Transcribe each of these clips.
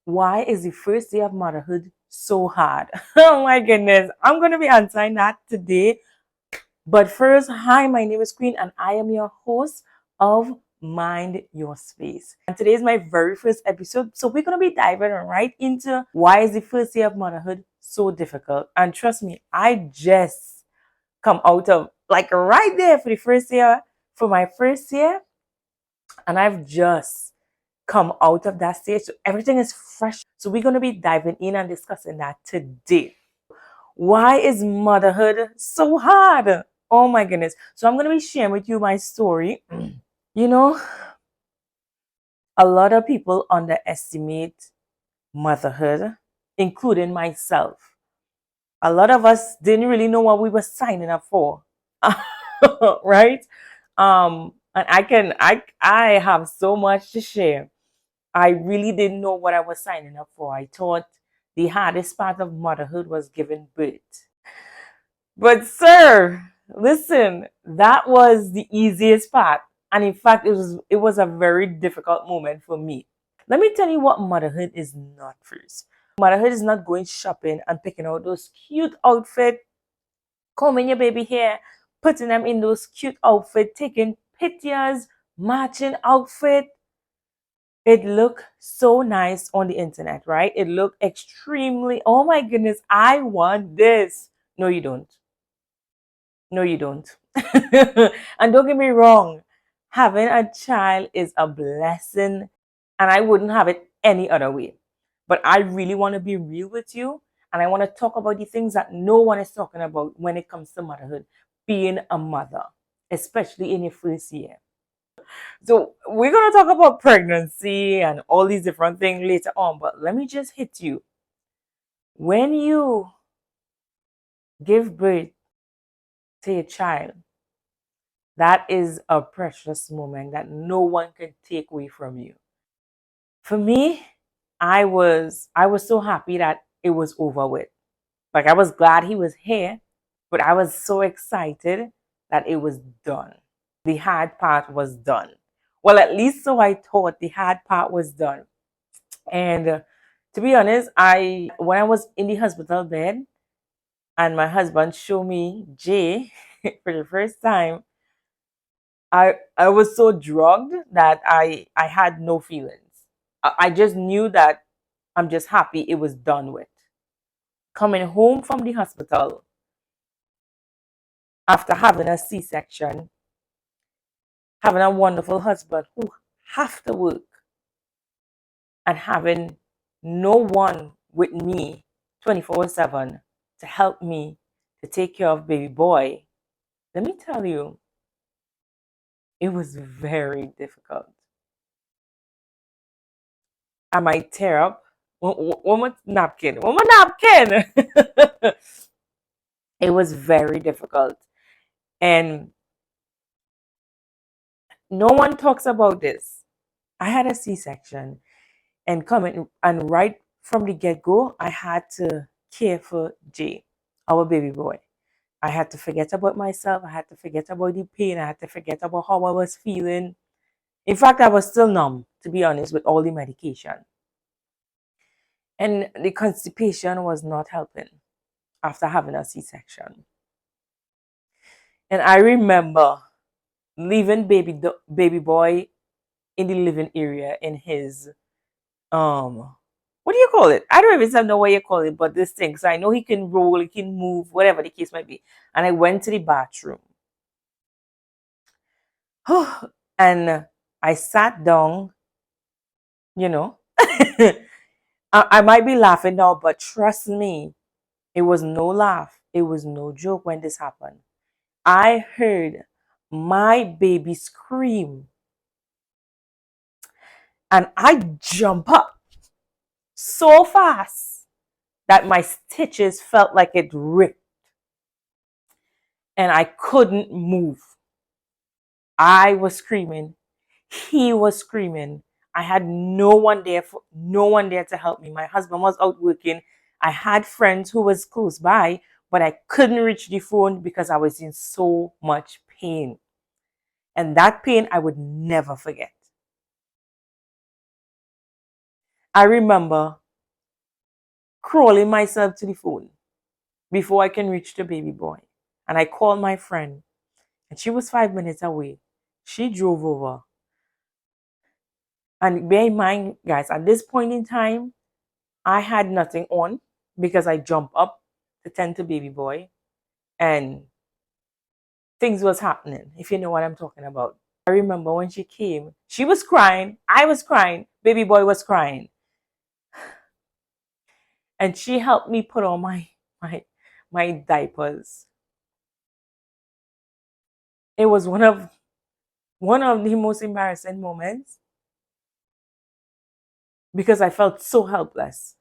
Why is the first day of motherhood so hard? Oh my goodness. I'm going to be answering that today. But first, hi, my name is Queen and I am your host of Mind Your Space. And today is my very first episode. So we're going to be diving right into why is the first day of motherhood so difficult. And trust me, I just come out of like right there for the first year, for my first year. And I've just come out of that stage. So everything is fresh. So we're going to be diving in and discussing that today. Why is motherhood so hard? Oh my goodness. So I'm going to be sharing with you my story. You know, a lot of people underestimate motherhood, including myself. A lot of us didn't really know what we were signing up for. Right? And I have so much to share. I really didn't know what I was signing up for. I thought the hardest part of motherhood was giving birth. But sir, listen, that was the easiest part. And in fact, it was a very difficult moment for me. Let me tell you what motherhood is not first. Motherhood is not going shopping and picking out those cute outfits, combing your baby hair, putting them in those cute outfits, taking pictures, matching outfit. It looked so nice on the internet, right? It looked extremely, oh my goodness, I want this. No, you don't. No, you don't. And don't get me wrong, having a child is a blessing, and I wouldn't have it any other way. But I really want to be real with you, and I want to talk about the things that no one is talking about when it comes to motherhood, being a mother, especially in your first year. So we're going to talk about pregnancy and all these different things later on, but let me just hit you. When you give birth to a child, that is a precious moment that no one can take away from you. For me, I was so happy that it was over with. Like I was glad he was here, but I was so excited that it was done. The hard part was done. Well, at least so I thought the hard part was done. And to be honest, I when I was in the hospital bed and my husband showed me Jay for the first time, I was so drugged that I had no feelings. I just knew that I'm just happy it was done with. Coming home from the hospital after having a C-section, having a wonderful husband who have to work, and having no one with me 24/7 to help me to take care of baby boy, let me tell you, it was very difficult. I might tear up. One more napkin. One more napkin. It was very difficult. And no one talks about this. I had a C section and coming and right from the get go, I had to care for Jay, our baby boy. I had to forget about myself. I had to forget about the pain. I had to forget about how I was feeling. In fact, I was still numb, to be honest, with all the medication. And the constipation was not helping after having a C section. And I remember leaving baby boy in the living area in his what do you call it? I don't even know what you call it, but this thing. So I know he can roll, he can move, whatever the case might be. And I went to the bathroom. And I sat down, you know. I might be laughing now, but trust me, it was no laugh. It was no joke when this happened. I heard my baby scream and I jump up so fast that my stitches felt like it ripped and I couldn't move. I was screaming. He was screaming. I had no one there to help me. My husband was out working. I had friends who was close by, but I couldn't reach the phone because I was in so much pain. And that pain I would never forget. I remember crawling myself to the phone before I can reach the baby boy. And I called my friend, and she was 5 minutes away. She drove over. And bear in mind, guys, at this point in time, I had nothing on because I jumped up to tend to baby boy and things was happening, if you know what I'm talking about. I remember when she came, she was crying, I was crying, baby boy was crying. And she helped me put on my diapers. It was one of the most embarrassing moments because I felt so helpless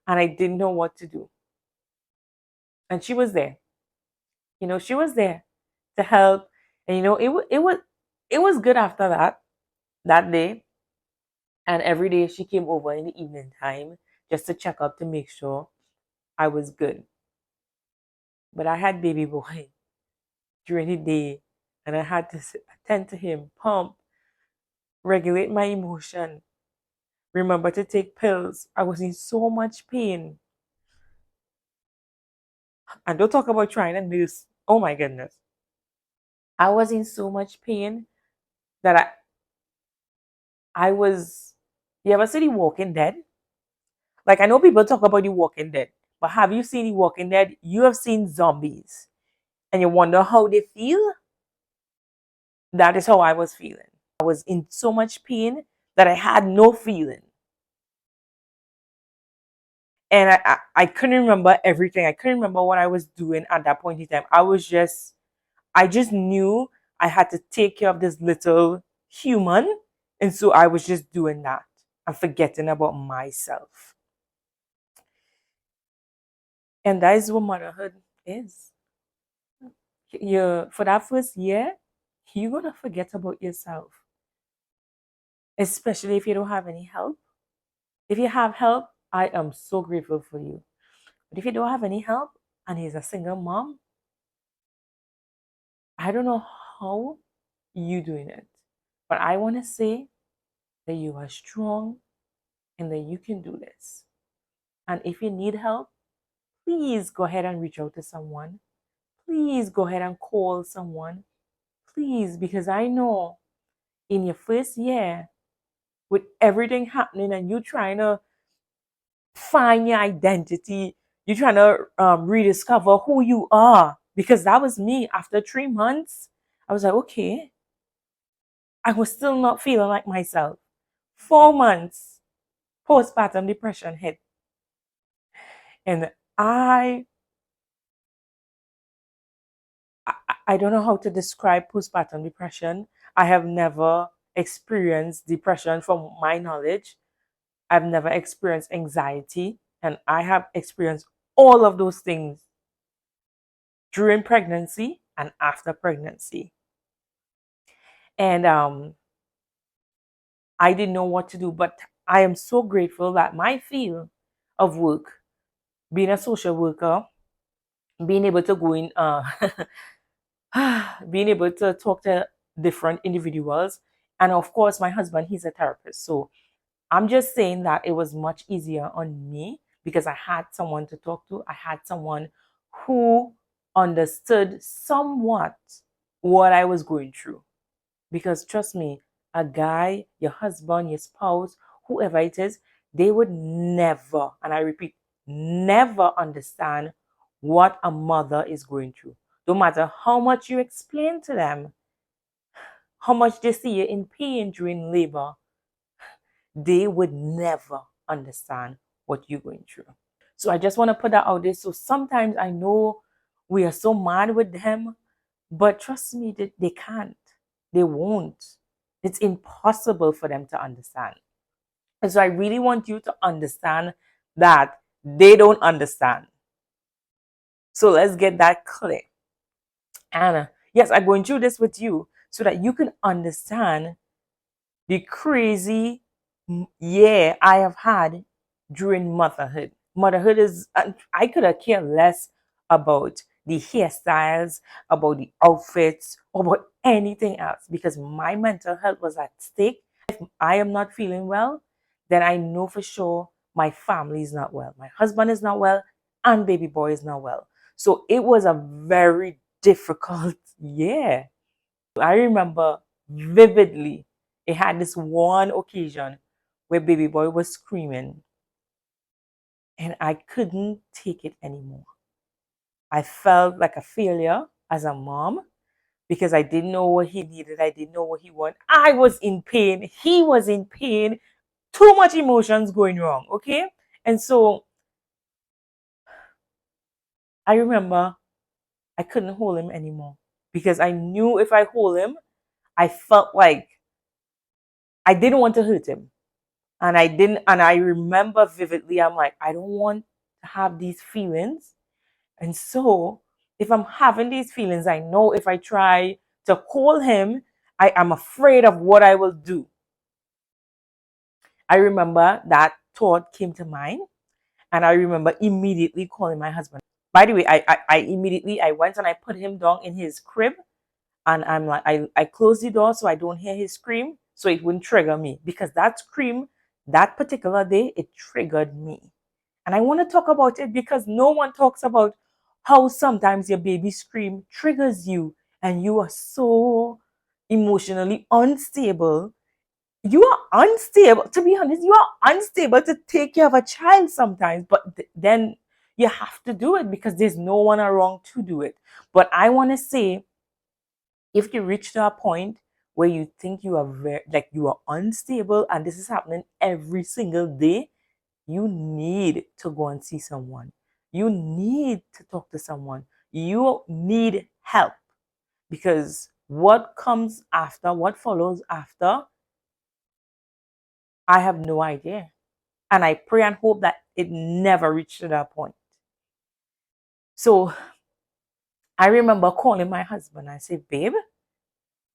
and I didn't know what to do. And she was there. She was there to help. And it was good after that day. And every day she came over in the evening time just to check up to make sure I was good. But I had baby boy during the day and I had to attend to him, pump, regulate my emotion, remember to take pills. I was in so much pain. And don't talk about trying to nurse. Oh my goodness. I was in so much pain that I was. You ever see The Walking Dead? Like, I know people talk about The Walking Dead, but have you seen The Walking Dead? You have seen zombies and you wonder how they feel? That is how I was feeling. I was in so much pain that I had no feeling. And I couldn't remember everything. I couldn't remember what I was doing at that point in time. I just knew I had to take care of this little human. And so I was just doing that and forgetting about myself. And that is what motherhood is. For that first year, you're going to forget about yourself, especially if you don't have any help. If you have help, I am so grateful for you. But if you don't have any help and he's a single mom, I don't know how you doing it. But I want to say that you are strong and that you can do this. And if you need help, please go ahead and reach out to someone. Please go ahead and call someone. Please, because I know in your first year, with everything happening and you trying to find your identity, you're trying to rediscover who you are. Because that was me after 3 months. I was like, okay, I was still not feeling like myself. 4 months, postpartum depression hit. And I don't know how to describe postpartum depression. I have never experienced depression from my knowledge. I've never experienced anxiety, and I have experienced all of those things during pregnancy and after pregnancy. And I didn't know what to do, but I am so grateful that my field of work, being a social worker, being able to go in, being able to talk to different individuals, and of course, my husband, he's a therapist. So I'm just saying that it was much easier on me because I had someone to talk to. I had someone who understood somewhat what I was going through. Because trust me, a guy, your husband, your spouse, whoever it is, they would never, and I repeat, never understand what a mother is going through. No matter how much you explain to them, how much they see you in pain during labor, they would never understand what you're going through. So I just want to put that out there. So sometimes I know we are so mad with them, but trust me, they can't. They won't. It's impossible for them to understand. And so I really want you to understand that they don't understand. So let's get that clear. Anna, yes, I'm going through this with you so that you can understand the crazy year I have had during motherhood. Motherhood is, I could have cared less about the hairstyles, about the outfits, about anything else because my mental health was at stake. If I am not feeling well, then I know for sure my family is not well. My husband is not well, and baby boy is not well. So it was a very difficult year. I remember vividly, it had this one occasion where baby boy was screaming, and I couldn't take it anymore. I felt like a failure as a mom because I didn't know what he needed. I didn't know what he wanted. I was in pain. He was in pain. Too much emotions going wrong. Okay. And so I remember I couldn't hold him anymore because I knew if I hold him, I felt like I didn't want to hurt him. And I didn't, and I remember vividly, I'm like, I don't want to have these feelings. And so if I'm having these feelings, I know if I try to call him, I am afraid of what I will do. I remember that thought came to mind, and I remember immediately calling my husband. By the way, I immediately I went and I put him down in his crib, and I'm like I closed the door so I don't hear his scream, so it wouldn't trigger me because that scream that particular day it triggered me. And I want to talk about it because no one talks about how sometimes your baby scream triggers you and you are so emotionally unstable. You are unstable, to be honest, you are unstable to take care of a child sometimes, but then you have to do it because there's no one around to do it. But I want to say, if you reach to a point where you think you are very, like you are unstable and this is happening every single day, you need to go and see someone. You need to talk to someone. You need help because what comes after, what follows after, I have no idea. And I pray and hope that it never reached to that point. So I remember calling my husband. I said, babe,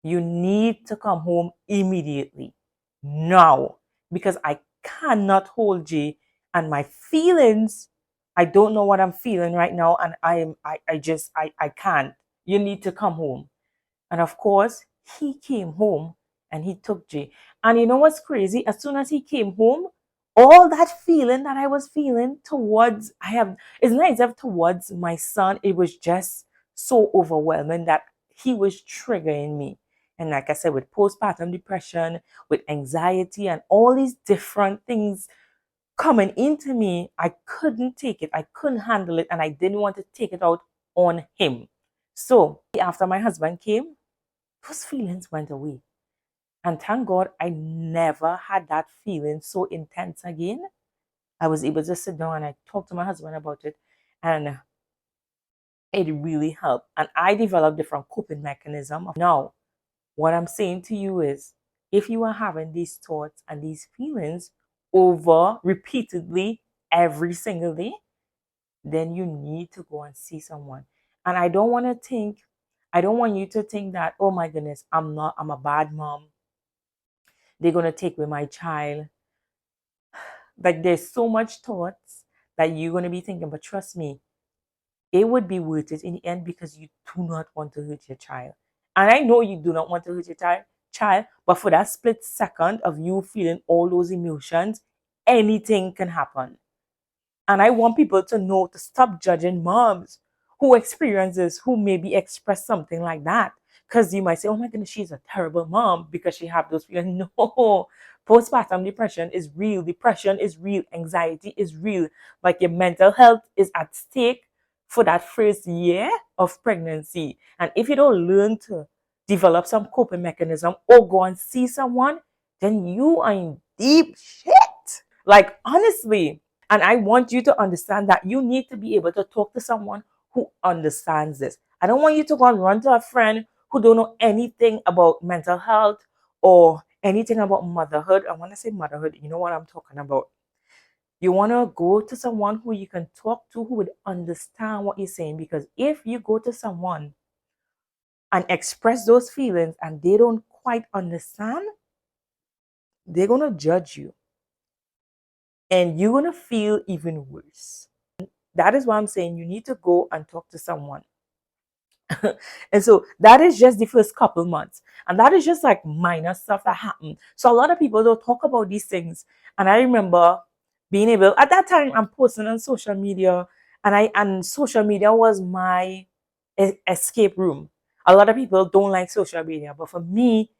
you need to come home immediately. Now. Because I cannot hold Jay and my feelings. I don't know what I'm feeling right now. And I can't. You need to come home. And of course, he came home and he took Jay. And you know what's crazy? As soon as he came home, all that feeling that I was feeling towards, it's not as if towards my son, it was just so overwhelming that he was triggering me. And like I said, with postpartum depression, with anxiety, and all these different things coming into me, I couldn't take it. I couldn't handle it. And I didn't want to take it out on him. So after my husband came, those feelings went away. And thank God I never had that feeling so intense again. I was able to sit down and I talked to my husband about it, and it really helped. And I developed different coping mechanism. Now, what I'm saying to you is if you are having these thoughts and these feelings over repeatedly every single day, then you need to go and see someone. And I don't want to think, I don't want you to think that, oh my goodness, I'm a bad mom. They're going to take away my child. Like there's so much thoughts that you're going to be thinking, but trust me, it would be worth it in the end because you do not want to hurt your child. And I know you do not want to hurt your child, but for that split second of you feeling all those emotions, anything can happen. And I want people to know to stop judging moms who experience this, who maybe express something like that. Because you might say, oh my goodness, she's a terrible mom because she have those feelings. No, postpartum depression is real. Depression is real. Anxiety is real. Like your mental health is at stake for that first year of pregnancy. And if you don't learn to develop some coping mechanism or go and see someone, then you are in deep shit. Like honestly, and I want you to understand that you need to be able to talk to someone who understands this. I don't want you to go and run to a friend who don't know anything about mental health or anything about motherhood. And when I say motherhood, you know what I'm talking about. You want to go to someone who you can talk to who would understand what you're saying. Because if you go to someone and express those feelings and they don't quite understand, they're going to judge you and you're going to feel even worse. That is why I'm saying you need to go and talk to someone. And so that is just the first couple months. And that is just like minor stuff that happened. So a lot of people don't talk about these things. And I remember being able, at that time, I'm posting on social media, and social media was my escape room. A lot of people don't like social media, but for me,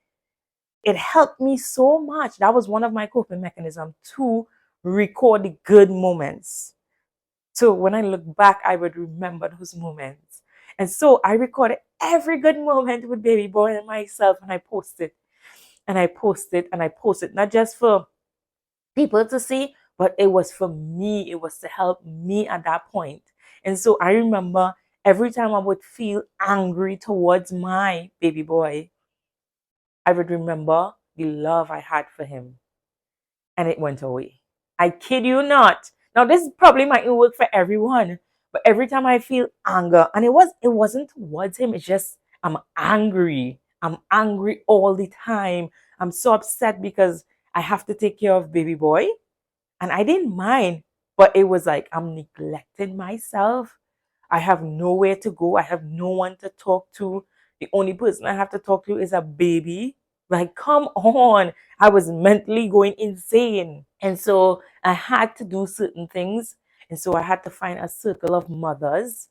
it helped me so much. That was one of my coping mechanisms, to record the good moments. So when I look back, I would remember those moments. And so I recorded every good moment with baby boy and myself, and I posted, and I posted, and I posted, not just for people to see, but it was for me. It was to help me at that point. And so I remember every time I would feel angry towards my baby boy, I would remember the love I had for him, and it went away. I kid you not. Now this probably might work for everyone, but every time I feel anger, and it wasn't towards him, it's just I'm angry. I'm angry all the time. I'm so upset because I have to take care of baby boy, and I didn't mind, but it was like I'm neglecting myself. I have nowhere to go. I have no one to talk to. The only person I have to talk to is a baby. Like, come on. I was mentally going insane. And so I had to do certain things. And so I had to find a circle of mothers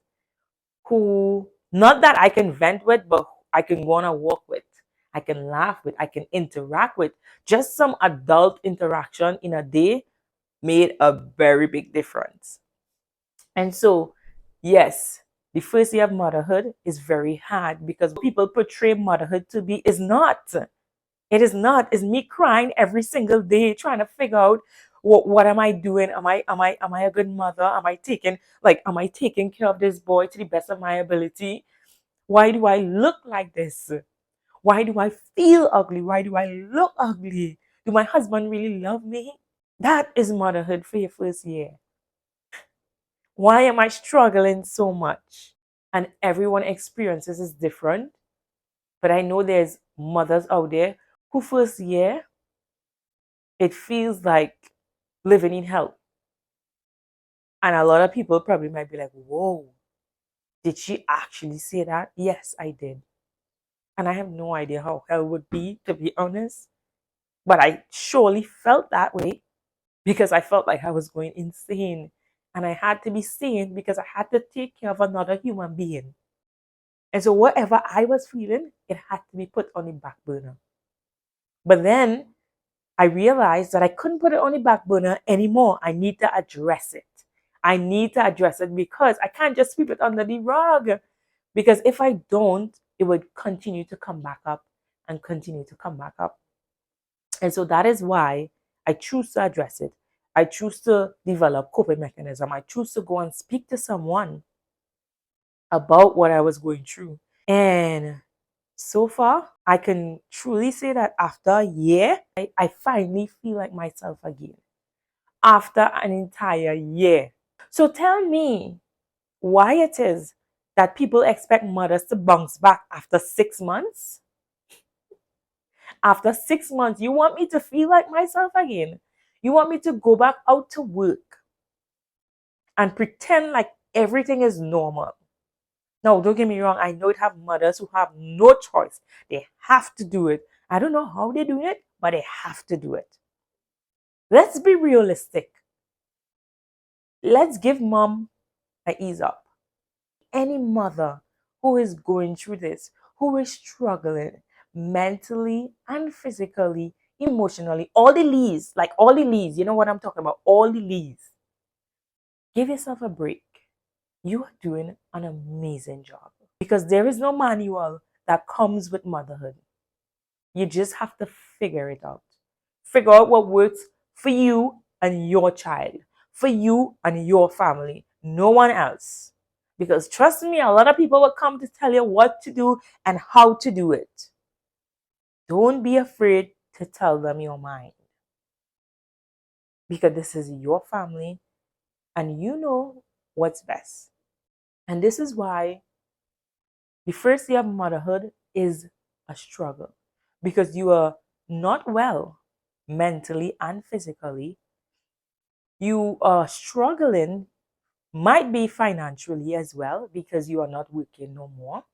who, not that I can vent with, but I can go on a walk with. I can laugh with. I can interact with. Just some adult interaction in a day made a very big difference. And so, yes, the first year of motherhood is very hard because people portray motherhood to be is not. It is not. It's me crying every single day trying to figure out what am I doing? Am I a good mother? Am I taking care of this boy to the best of my ability? Why do I look like this? Why do I feel ugly? Why do I look ugly? Do my husband really love me? That is motherhood for your first year. Why am I struggling so much? And everyone experiences is different. But I know there's mothers out there who first year, it feels like living in hell. And a lot of people probably might be like, whoa, did she actually say that? Yes, I did. And I have no idea how hell would be, to be honest. But I surely felt that way because I felt like I was going insane. And I had to be sane because I had to take care of another human being. And so whatever I was feeling, it had to be put on the back burner. But then I realized that I couldn't put it on the back burner anymore. I need to address it. I need to address it because I can't just sweep it under the rug. Because if I don't, it would continue to come back up and continue to come back up. And so that is why I choose to address it. I choose to develop coping mechanism. I choose to go and speak to someone about what I was going through. And so far, I can truly say that after a year, I finally feel like myself again. After an entire year. So tell me why it is that people expect mothers to bounce back after 6 months? After 6 months, you want me to feel like myself again? You want me to go back out to work and pretend like everything is normal? No, don't get me wrong. I know it have mothers who have no choice. They have to do it. I don't know how they do it, but they have to do it. Let's be realistic. Let's give mom a ease up. Any mother who is going through this, who is struggling mentally and physically, emotionally, all the leads, like all the leads, you know what I'm talking about? All the leads. Give yourself a break. You are doing an amazing job because there is no manual that comes with motherhood. You just have to figure it out. Figure out what works for you and your child, for you and your family, no one else. Because trust me, a lot of people will come to tell you what to do and how to do it. Don't be afraid to tell them your mind. Because this is your family and you know what's best. And this is why the first year of motherhood is a struggle because you are not well mentally and physically. You are struggling, might be financially as well because you are not working no more.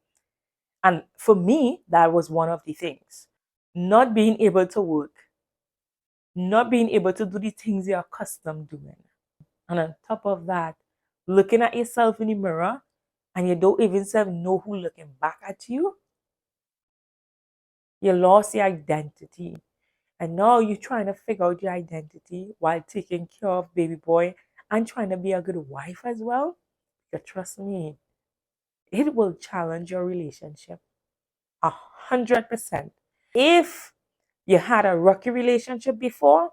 And for me, that was one of the things. Not being able to work, not being able to do the things you're accustomed doing. And on top of that, looking at yourself in the mirror and you don't even know who looking back at you, you lost your identity. And now you're trying to figure out your identity while taking care of baby boy and trying to be a good wife as well. You trust me, it will challenge your relationship 100%. If you had a rocky relationship before,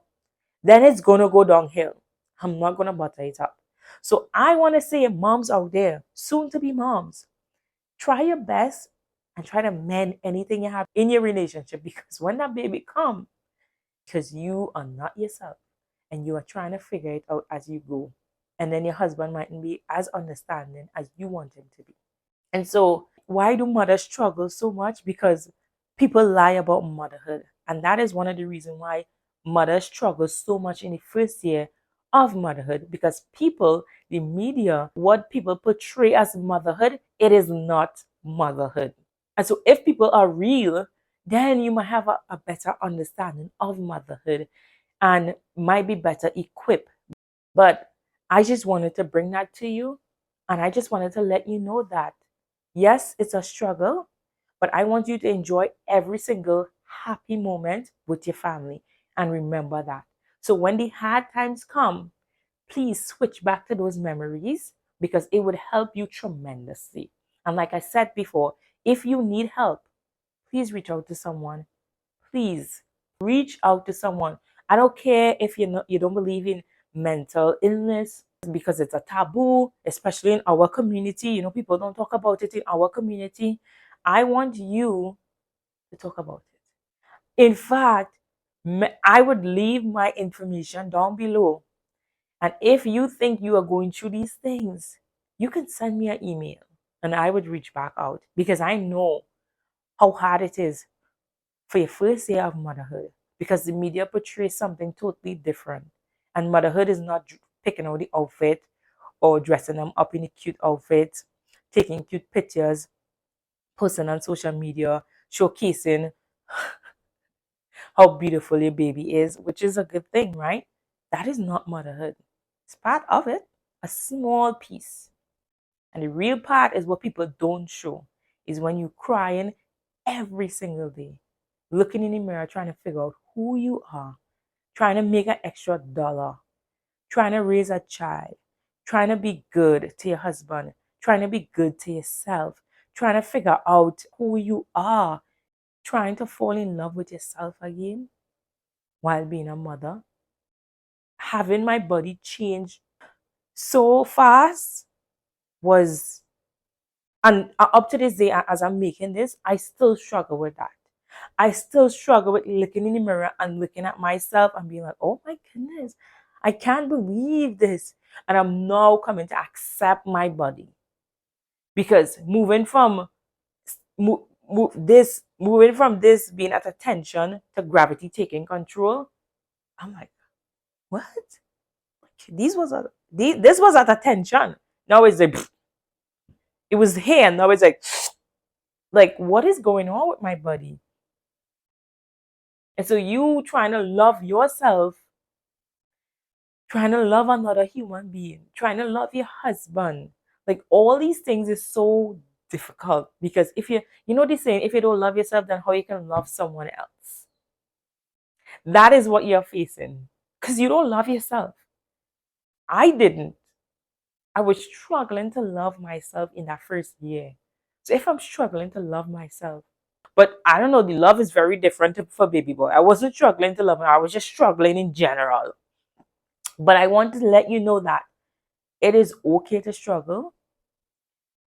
then it's gonna go downhill. I'm not gonna butter it up. So I want to say, moms out there, soon to be moms, try your best and try to mend anything you have in your relationship, because when that baby comes, because you are not yourself and you are trying to figure it out as you go, and then your husband mightn't be as understanding as you want him to be. And so, why do mothers struggle so much? Because people lie about motherhood. And that is one of the reasons why mothers struggle so much in the first year of motherhood. Because people, the media, what people portray as motherhood, it is not motherhood. And so, if people are real, then you might have a better understanding of motherhood and might be better equipped. But I just wanted to bring that to you. And I just wanted to let you know that, yes, it's a struggle, but I want you to enjoy every single happy moment with your family. And remember that. So when the hard times come, please switch back to those memories, because it would help you tremendously. And like I said before, if you need help, please reach out to someone. Please reach out to someone. I don't care if you don't believe in mental illness, because it's a taboo, especially in our community. People don't talk about it in our community. I want you to talk about it. In fact, I would leave my information down below. And if you think you are going through these things, you can send me an email and I would reach back out, because I know how hard it is for your first year of motherhood, because the media portrays something totally different. And motherhood is not picking out the outfit or dressing them up in a cute outfit, taking cute pictures, posting on social media, showcasing how beautiful your baby is, which is a good thing, right? That is not motherhood. It's part of it, a small piece. And the real part is what people don't show, is when you're crying every single day, looking in the mirror, trying to figure out who you are, trying to make an extra dollar, trying to raise a child, trying to be good to your husband, trying to be good to yourself, trying to figure out who you are, trying to fall in love with yourself again while being a mother. Having my body change so fast was, and up to this day, as I'm making this, I still struggle with that. I still struggle with looking in the mirror and looking at myself and being like, oh my goodness, I can't believe this. And I'm now coming to accept my body. Because moving from this being at attention to gravity taking control, I'm like, what? This was at attention. Now it's like, it was here. Now it's like what is going on with my body? And so you trying to love yourself, trying to love another human being, trying to love your husband, like all these things is so difficult, because if you know this saying, if you don't love yourself, then how you can love someone else? That is what you're facing, because you don't love yourself. I didn't. I was struggling to love myself in that first year. So if I'm struggling to love myself, but I don't know, the love is very different for baby boy. I wasn't struggling to love him. I was just struggling in general. But I want to let you know that it is okay to struggle.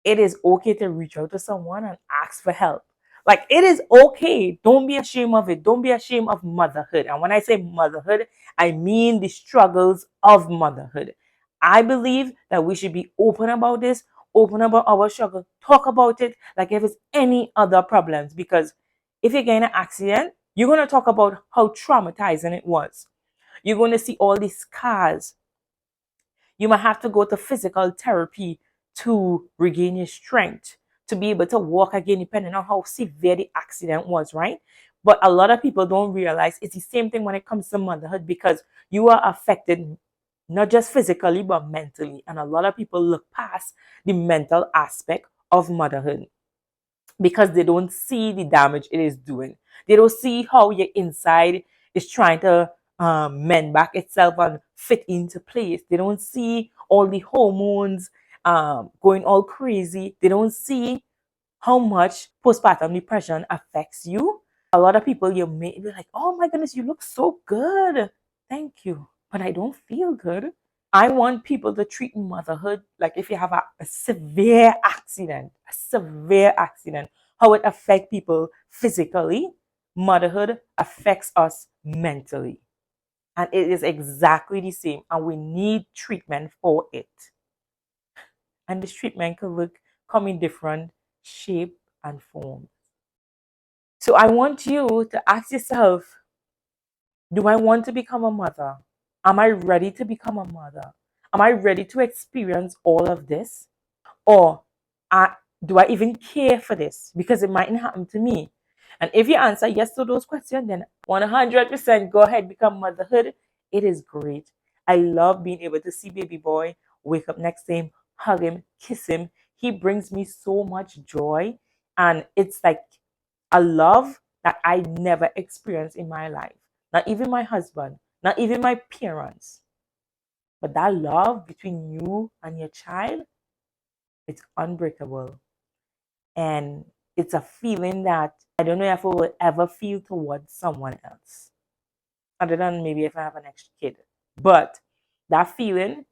It is okay to reach out to someone and ask for help. Like, it is okay. Don't be ashamed of it. Don't be ashamed of motherhood. And when I say motherhood, I mean the struggles of motherhood. I believe that we should be open about this, open about our struggle, talk about it like if it's any other problems. Because if you get in an accident, you're going to talk about how traumatizing it was. You're going to see all these scars. You might have to go to physical therapy to regain your strength, to be able to walk again, depending on how severe the accident was, right? But a lot of people don't realize it's the same thing when it comes to motherhood, because you are affected not just physically but mentally. And a lot of people look past the mental aspect of motherhood because they don't see the damage it is doing. They don't see how your inside is trying to mend back itself and fit into place. They don't see all the hormones going all crazy. They don't see how much postpartum depression affects you. A lot of people, you may be like, oh my goodness, you look so good. Thank you. But I don't feel good. I want people to treat motherhood like if you have a severe accident, how it affects people physically, motherhood affects us mentally. And it is exactly the same. And we need treatment for it. And this treatment could come in different shape and form. So I want you to ask yourself, do I want to become a mother? Am I ready to become a mother? Am I ready to experience all of this? Or do I even care for this? Because it mightn't happen to me. And if you answer yes to those questions, then 100% go ahead, become motherhood. It is great. I love being able to see baby boy, wake up next to him, hug him, kiss him. He brings me so much joy. And it's like a love that I never experienced in my life. Not even my husband, not even my parents. But that love between you and your child, it's unbreakable. And it's a feeling that I don't know if I will ever feel towards someone else, other than maybe if I have an extra kid. But that feeling,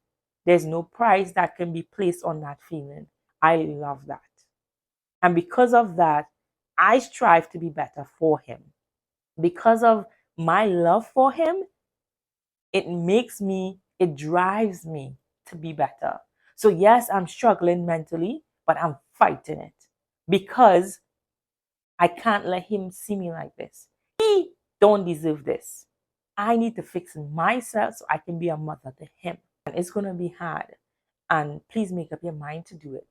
there's no price that can be placed on that feeling. I love that. And because of that, I strive to be better for him. Because of my love for him, it drives me to be better. So, yes, I'm struggling mentally, but I'm fighting it because I can't let him see me like this. He don't deserve this. I need to fix myself so I can be a mother to him. And it's going to be hard. And please make up your mind to do it.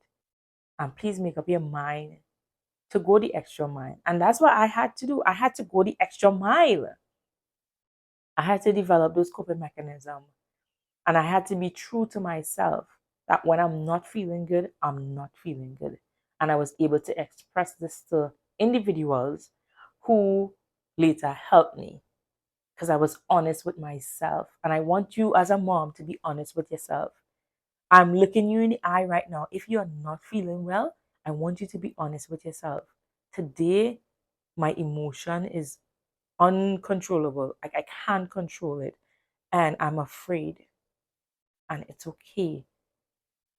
And please make up your mind to go the extra mile. And that's what I had to do. I had to go the extra mile. I had to develop those coping mechanisms. And I had to be true to myself that when I'm not feeling good, I'm not feeling good. And I was able to express this to individuals who later helped me because I was honest with myself. And I want you as a mom to be honest with yourself. I'm looking you in the eye right now. If you are not feeling well, I want you to be honest with yourself. Today, my emotion is uncontrollable. Like I can't control it. And I'm afraid. And it's okay.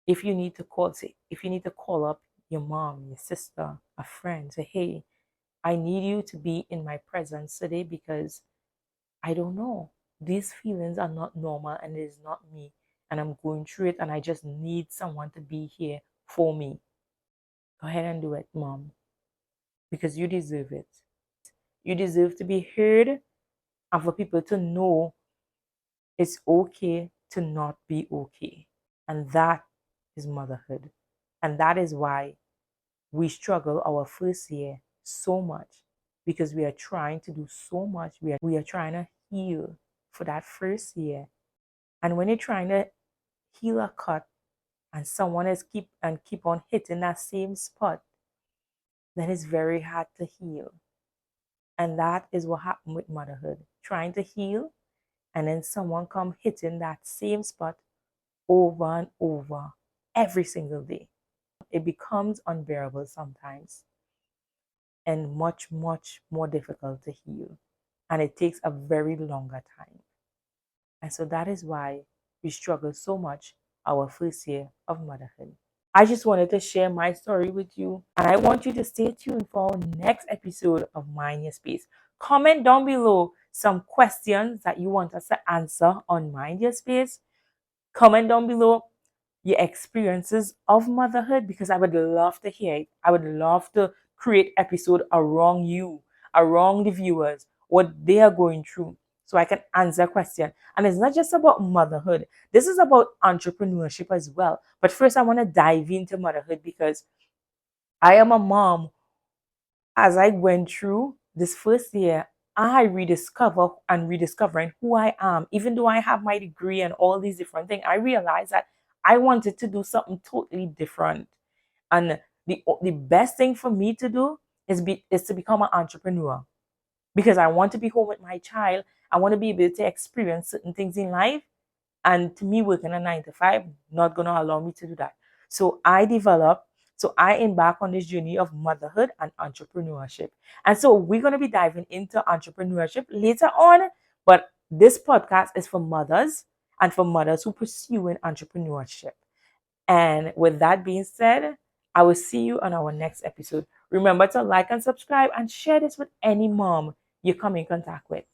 If you need to call up your mom, your sister, a friend, say, hey, I need you to be in my presence today because I don't know. These feelings are not normal and it is not me. And I'm going through it and I just need someone to be here for me. Go ahead and do it, mom, because you deserve it. You deserve to be heard and for people to know it's okay to not be okay. And that is motherhood. And that is why we struggle our first year so much because we are trying to do so much. We are trying to heal for that first year. And when you're trying to heal a cut and someone is keep on hitting that same spot, then it's very hard to heal. And that is what happened with motherhood. Trying to heal and then someone come hitting that same spot over and over every single day. It becomes unbearable sometimes and much, much more difficult to heal. And it takes a very longer time. And so that is why we struggle so much our first year of motherhood. I just wanted to share my story with you. And I want you to stay tuned for our next episode of Mind Your Space. Comment down below some questions that you want us to answer on Mind Your Space. Comment down below your experiences of motherhood because I would love to hear it. I would love to create episode around you, around the viewers, what they are going through so I can answer a question. And it's not just about motherhood. This is about entrepreneurship as well. But first I want to dive into motherhood because I am a mom. As I went through this first year, I rediscovering who I am. Even though I have my degree and all these different things, I realized that I wanted to do something totally different. And the best thing for me to do is to become an entrepreneur, because I want to be home with my child. I want to be able to experience certain things in life. And to me, working a 9 to 5, not going to allow me to do that. So I embark on this journey of motherhood and entrepreneurship. And so we're going to be diving into entrepreneurship later on. But this podcast is for mothers and for mothers who pursue entrepreneurship. And with that being said, I will see you on our next episode. Remember to like and subscribe and share this with any mom you come in contact with.